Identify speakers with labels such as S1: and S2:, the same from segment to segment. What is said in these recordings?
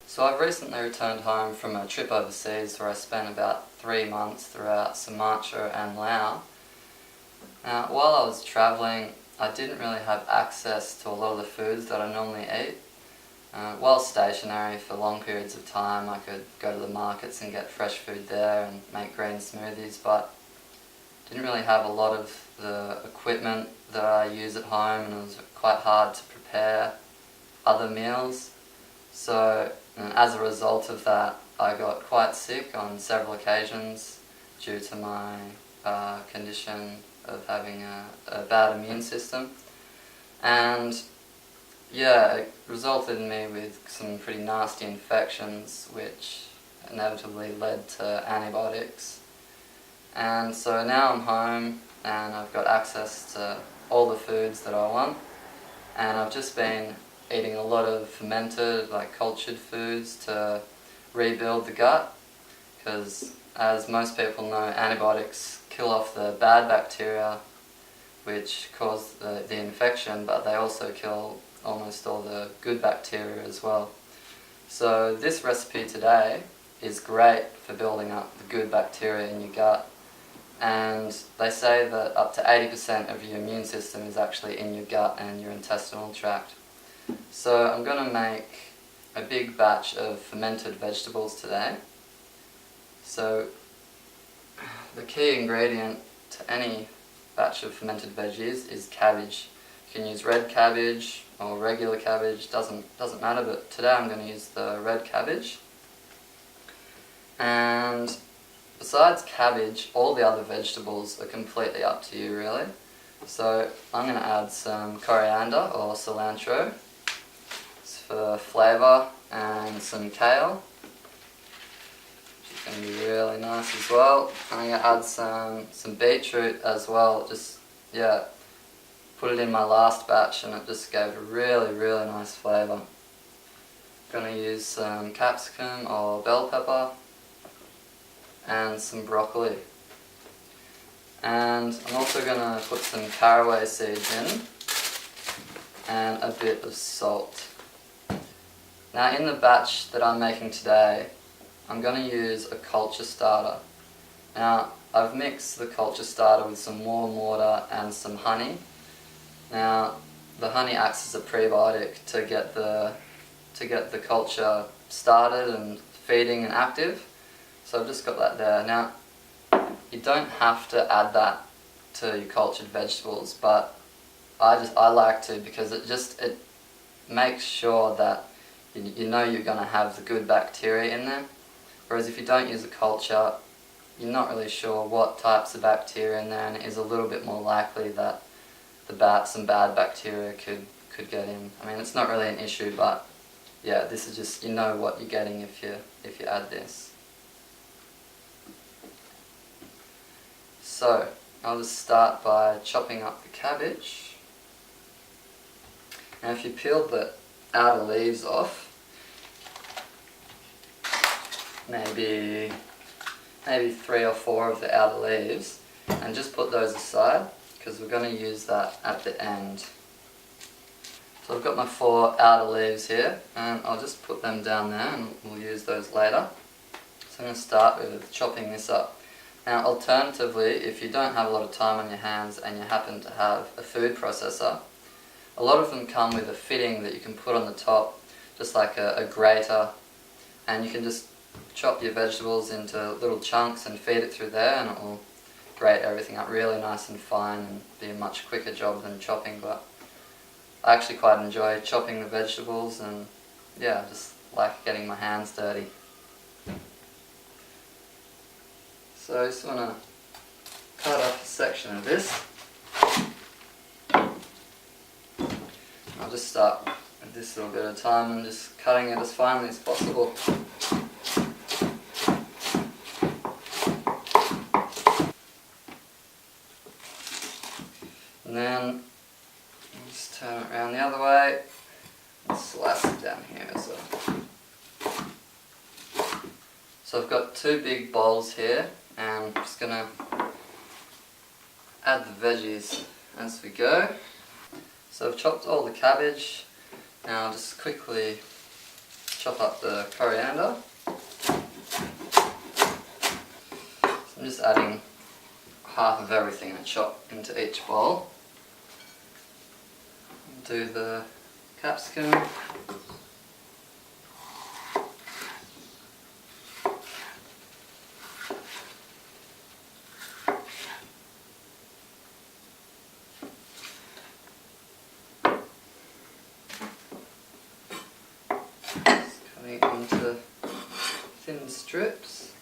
S1: So I've recently returned home from a trip overseas where I spent about 3 months throughout Sumatra and Laos. Now, while I was travelling, I didn't really have access to a lot of the foods that I normally eat. While stationary for long periods of time, I could go to the markets and get fresh food there and make green smoothies, but didn't really have a lot of the equipment that I use at home, and it was quite hard to prepare other meals. So as a result of that, I got quite sick on several occasions due to my condition of having a bad immune system. And yeah, it resulted in me with some pretty nasty infections, which inevitably led to antibiotics. And so now I'm home and I've got access to all the foods that I want, and I've just been eating a lot of fermented, like cultured foods to rebuild the gut, because as most people know, antibiotics kill off the bad bacteria which cause the infection, but they also kill almost all the good bacteria as well. So this recipe today is great for building up the good bacteria in your gut, and they say that up to 80% of your immune system is actually in your gut and your intestinal tract. So I'm going to make a big batch of fermented vegetables today. So the key ingredient to any batch of fermented veggies is cabbage. You can use red cabbage or regular cabbage, doesn't matter, but today I'm going to use the red cabbage. And besides cabbage, all the other vegetables are completely up to you, really. So I'm going to add some coriander or cilantro for flavour, and some kale, which is going to be really nice as well. I'm going to add some beetroot as well. Just, yeah, put it in my last batch and it just gave a really nice flavour. Going to use some capsicum or bell pepper and some broccoli. And I'm also going to put some caraway seeds in and a bit of salt. Now in the batch that I'm making today, I'm going to use a culture starter. Now I've mixed the culture starter with some warm water and some honey. Now the honey acts as a prebiotic to get the culture started and feeding and active. So I've just got that there. Now you don't have to add that to your cultured vegetables, but I like to, because it makes sure that you know you're going to have the good bacteria in there. Whereas if you don't use a culture, you're not really sure what types of bacteria in there, and it is a little bit more likely that some bad bacteria could get in. I mean, it's not really an issue, but yeah, this is just, you know what you're getting if you add this. So I'll just start by chopping up the cabbage. Now if you peeled the outer leaves off, maybe 3 or 4 of the outer leaves, and just put those aside because we're going to use that at the end. So I've got my 4 outer leaves here, and I'll just put them down there and we'll use those later. So I'm going to start with chopping this up. Now alternatively, if you don't have a lot of time on your hands and you happen to have a food processor, a lot of them come with a fitting that you can put on the top, just like a grater, and you can just chop your vegetables into little chunks and feed it through there, and it will grate everything up really nice and fine and be a much quicker job than chopping. But I actually quite enjoy chopping the vegetables, and yeah, I just like getting my hands dirty. So I just want to cut off a section of this. I'll just start with this little bit at a time and just cutting it as finely as possible. And then I'll just turn it around the other way and slice it down here as well. So I've got 2 big bowls here, and I'm just going to add the veggies as we go. So I've chopped all the cabbage. Now I'll just quickly chop chop up the coriander. So I'm just adding half of everything I chop into each bowl. Do the capsicum. Just cutting it into thin strips.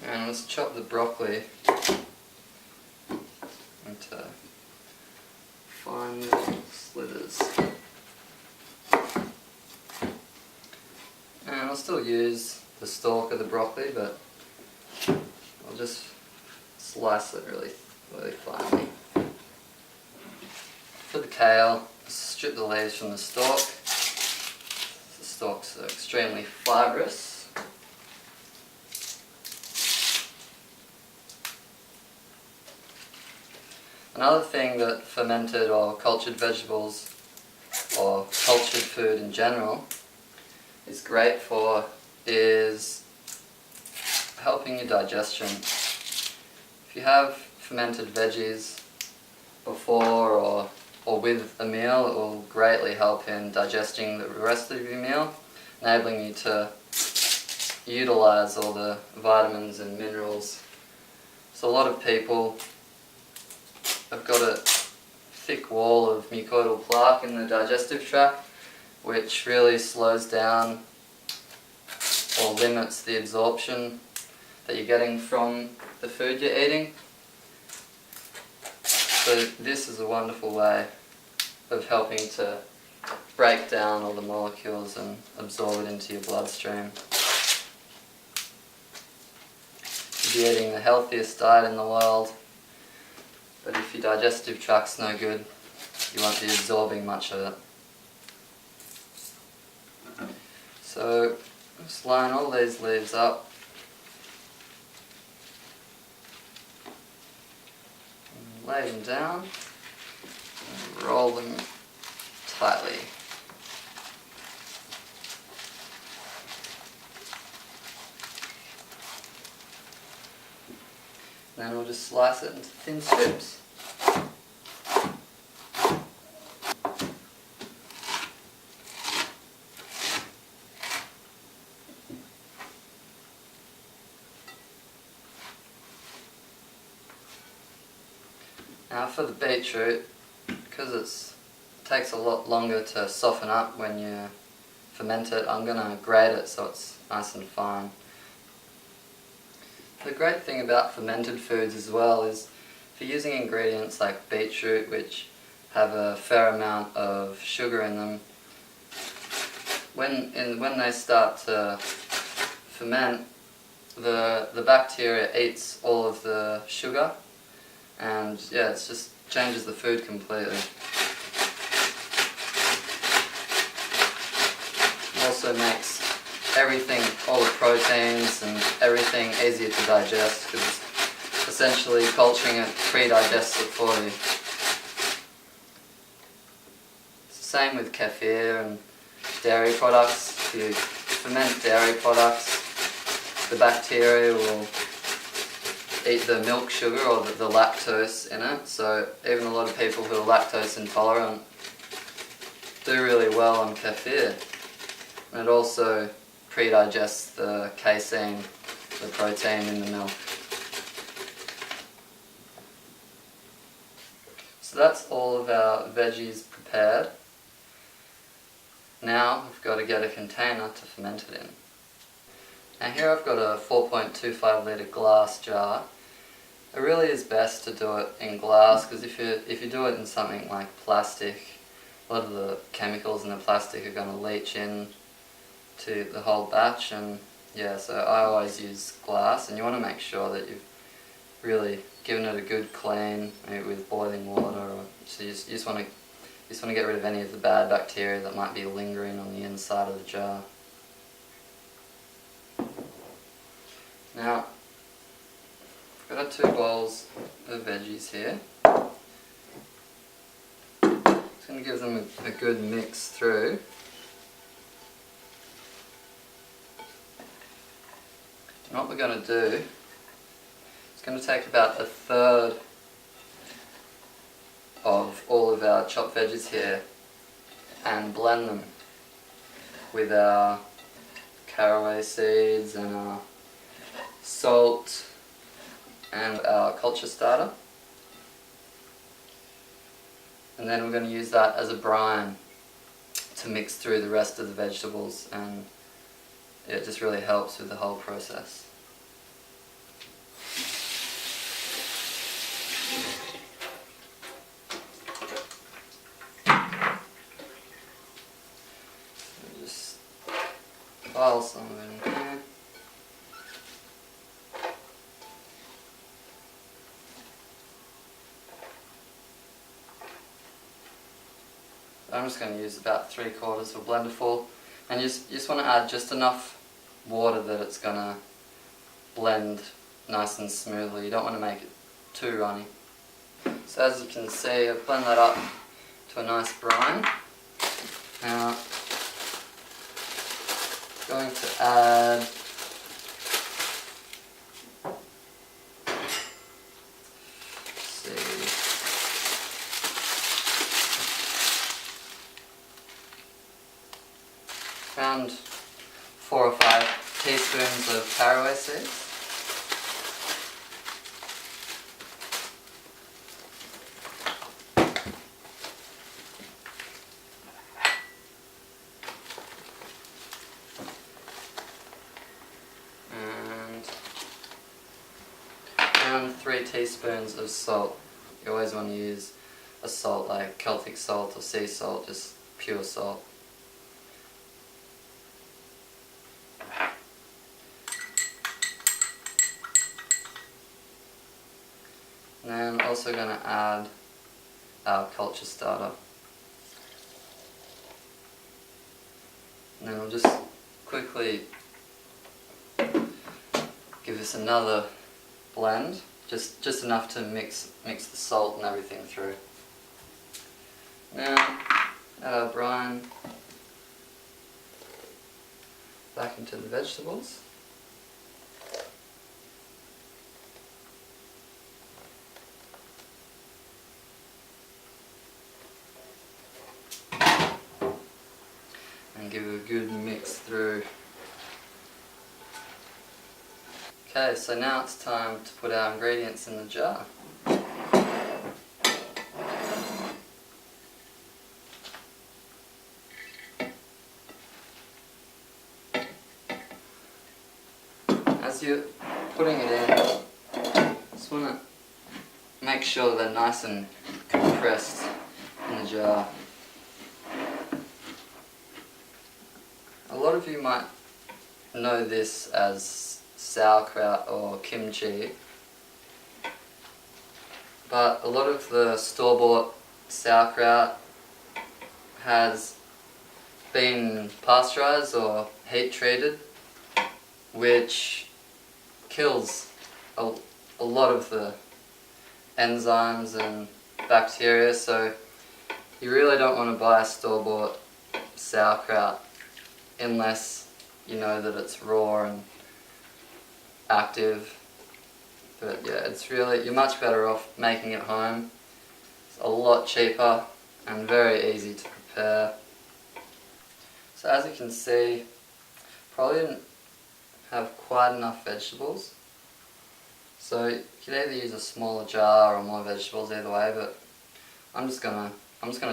S1: And let's chop the broccoli into fine little slithers. And I'll still use the stalk of the broccoli, but I'll just slice it really finely. For the kale, strip the leaves from the stalk. The stalks are extremely fibrous. Another thing that fermented or cultured vegetables, or cultured food in general, is great for is helping your digestion. If you have fermented veggies before or with a meal, it will greatly help in digesting the rest of your meal, enabling you to utilize all the vitamins and minerals. So a lot of people have got a thick wall of mucoidal plaque in the digestive tract, which really slows down or limits the absorption that you're getting from the food you're eating. So this is a wonderful way of helping to break down all the molecules and absorb it into your bloodstream. You'd be eating the healthiest diet in the world, but if your digestive tract's no good, you won't be absorbing much of it. So just line all these leaves up. And lay them down and roll them tightly. Then we'll just slice it into thin strips. Now for the beetroot, because it takes a lot longer to soften up when you ferment it, I'm going to grate it so it's nice and fine. The great thing about fermented foods as well is if you're using ingredients like beetroot, which have a fair amount of sugar in them, when they start to ferment, the bacteria eats all of the sugar, and yeah, it just changes the food completely. It also makes everything, all the proteins and everything easier to digest, because essentially culturing it pre-digests it for you. It's the same with kefir and dairy products. If you ferment dairy products, the bacteria will eat the milk sugar or the lactose in it, so even a lot of people who are lactose intolerant do really well on kefir. And it also pre-digests the casein, the protein in the milk. So that's all of our veggies prepared. Now we've got to get a container to ferment it in. Now here I've got a 4.25 litre glass jar. It really is best to do it in glass, because if you do it in something like plastic, a lot of the chemicals in the plastic are going to leach in to the whole batch, and yeah, so I always use glass, and you want to make sure that you've really given it a good clean, maybe with boiling water, or so you just want to get rid of any of the bad bacteria that might be lingering on the inside of the jar. Now, I've got 2 bowls of veggies here. Just going to give them a good mix through. And what we're going to do, it's going to take about 1/3 of all of our chopped veggies here and blend them with our caraway seeds and our salt and our culture starter. And then we're going to use that as a brine to mix through the rest of the vegetables, and it just really helps with the whole process. Just pile some of it in here. I'm just going to use about 3/4 of a blender full, and you just want to add just enough water that it's going to blend nice and smoothly. You don't want to make it too runny. So as you can see, I've blended that up to a nice brine. Now, I'm going to add around 4 or 5 teaspoons of caraway seeds. And around 3 teaspoons of salt. You always want to use a salt like Celtic salt or sea salt, just pure salt. And then I'm also going to add our culture starter. And then we'll just quickly give this another blend, just enough to mix the salt and everything through. Now add our brine back into the vegetables. And give it a good mix through. Okay, so now it's time to put our ingredients in the jar. As you're putting it in, just want to make sure they're nice and compressed in the jar. A lot of you might know this as sauerkraut or kimchi, but a lot of the store-bought sauerkraut has been pasteurized or heat treated, which kills a lot of the enzymes and bacteria, so you really don't want to buy store-bought sauerkraut unless you know that it's raw and active. But yeah, it's really, you're much better off making it home. It's a lot cheaper and very easy to prepare. So as you can see, probably didn't have quite enough vegetables. So you could either use a smaller jar or more vegetables, either way, but I'm just gonna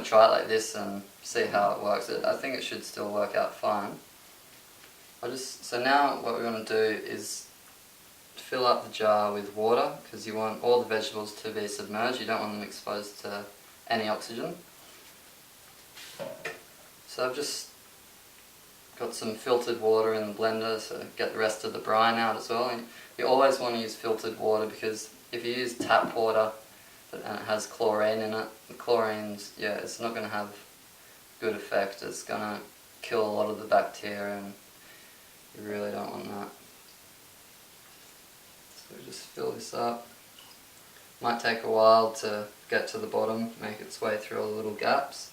S1: try it like this and see how it works. I think it should still work out fine. So now what we're going to do is fill up the jar with water, because you want all the vegetables to be submerged. You don't want them exposed to any oxygen. So I've just got some filtered water in the blender to get the rest of the brine out as well. And you always want to use filtered water, because if you use tap water and it has chlorine in it, the chlorine's, yeah, it's not going to have good effect. It's going to kill a lot of the bacteria, and you really don't want that. just fill this up. Might take a while to get to the bottom, make its way through all the little gaps.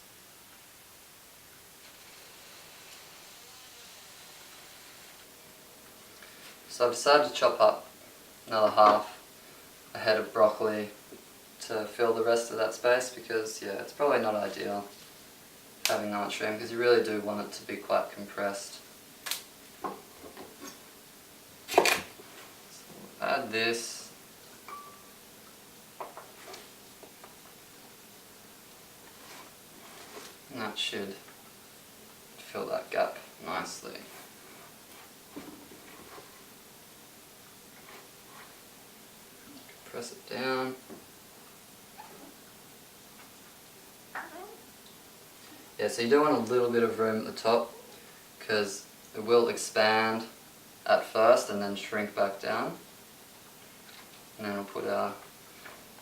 S1: So I've decided to chop up another half a head of broccoli to fill the rest of that space, because yeah, it's probably not ideal having that much room, because you really do want it to be quite compressed. So we'll add this. And that should fill that gap nicely. Press it down. Yeah, so you do want a little bit of room at the top, because it will expand at first and then shrink back down. And then we'll put our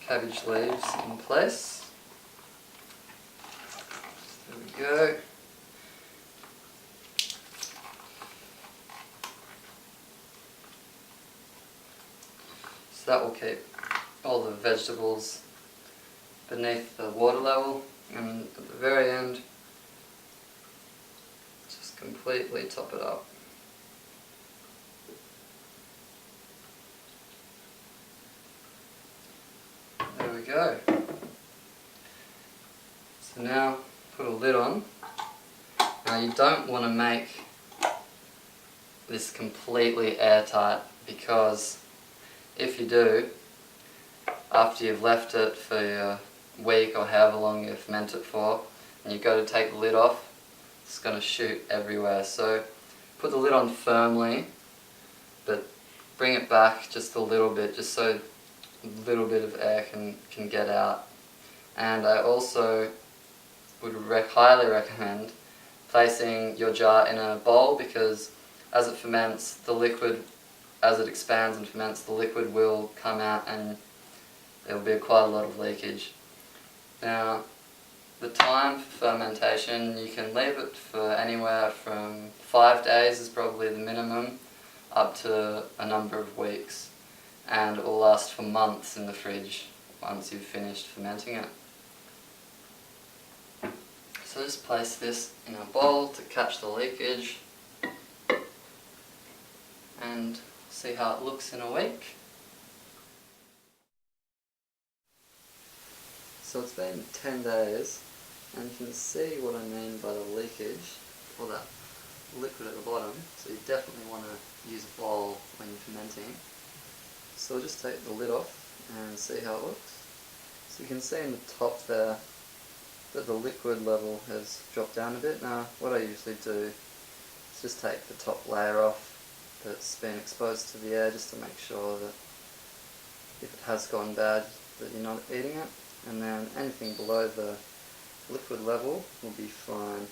S1: cabbage leaves in place. There we go. So that will keep all the vegetables beneath the water level, and at the very end just completely top it up. There we go. So now put a lid on. Now you don't want to make this completely airtight, because if you do, after you've left it for a week or however long you ferment it for, and you go to take the lid off, it's going to shoot everywhere. So put the lid on firmly, but bring it back just a little bit, just so a little bit of air can get out. And I also would highly recommend placing your jar in a bowl, because as it ferments, the liquid, as it expands and ferments, the liquid will come out and there will be quite a lot of leakage. Now, the time for fermentation, you can leave it for anywhere from 5 days is probably the minimum, up to a number of weeks, and it will last for months in the fridge once you've finished fermenting it. So just place this in a bowl to catch the leakage and see how it looks in a week. So it's been 10 days, and you can see what I mean by the leakage, or that liquid at the bottom. So you definitely want to use a bowl when you're fermenting. So I'll just take the lid off and see how it looks. So you can see in the top there that the liquid level has dropped down a bit. Now what I usually do is just take the top layer off that's been exposed to the air, just to make sure that if it has gone bad that you're not eating it, and then anything below the liquid level will be fine.